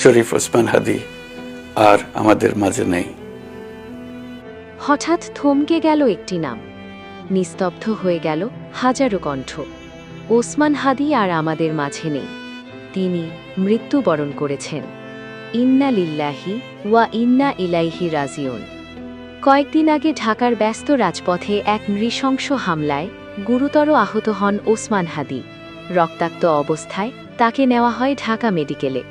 শরীফ ওসমান হাদি আর আমাদের মাঝে নেই। হঠাৎ থমকে গেল একটি নাম, নিস্তব্ধ হয়ে গেল হাজারো কণ্ঠ। ওসমান হাদি আর আমাদের মাঝে নেই, তিনি মৃত্যুবরণ করেছেন। ইন্না লিল্লাহি ওয়া ইন্না ইলাইহি রাজিউন। কয়েকদিন আগে ঢাকার ব্যস্ত রাজপথে এক নৃশংস হামলায় গুরুতর আহত হন ওসমান হাদি। রক্তাক্ত অবস্থায় তাকে নেওয়া হয় ঢাকা মেডিকেলে।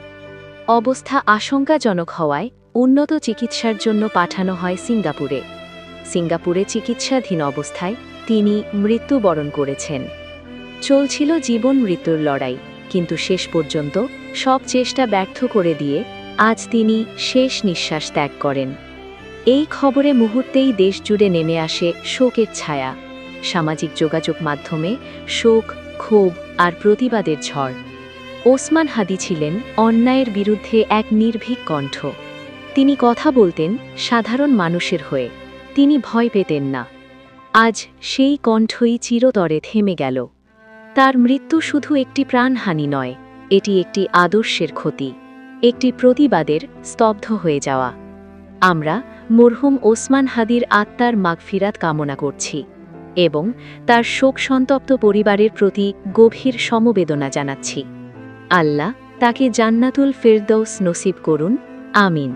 অবস্থা আশঙ্কাজনক হওয়ায় উন্নত চিকিৎসার জন্য পাঠানো হয় সিঙ্গাপুরে। সিঙ্গাপুরে চিকিৎসাধীন অবস্থায় তিনি মৃত্যুবরণ করেছেন। চলছিল জীবন মৃত্যুর লড়াই, কিন্তু শেষ পর্যন্ত সব চেষ্টা ব্যর্থ করে দিয়ে আজ তিনি শেষ নিঃশ্বাস ত্যাগ করেন। এই খবরে মুহূর্তেই দেশ জুড়ে নেমে আসে শোকের ছায়া। সামাজিক যোগাযোগ মাধ্যমে শোক, ক্ষোভ আর প্রতিবাদের ঝড়। ওসমান হাদি ছিলেন অন্যায়ের বিরুদ্ধে এক নির্ভীক কণ্ঠ। তিনি কথা বলতেন সাধারণ মানুষের হয়ে, তিনি ভয় পেতেন না। আজ সেই কণ্ঠই চিরতরে থেমে গেল। তার মৃত্যু শুধু একটি প্রাণহানি নয়, এটি একটি আদর্শের ক্ষতি, একটি প্রতিবাদের স্তব্ধ হয়ে যাওয়া। আমরা মরহুম ওসমান হাদির আত্মার মাগফিরাত কামনা করছি এবং তার শোকসন্তপ্ত পরিবারের প্রতি গভীর সমবেদনা জানাচ্ছি। আল্লাহ তাকে জান্নাতুল ফেরদৌস নসিব করুন, আমিন।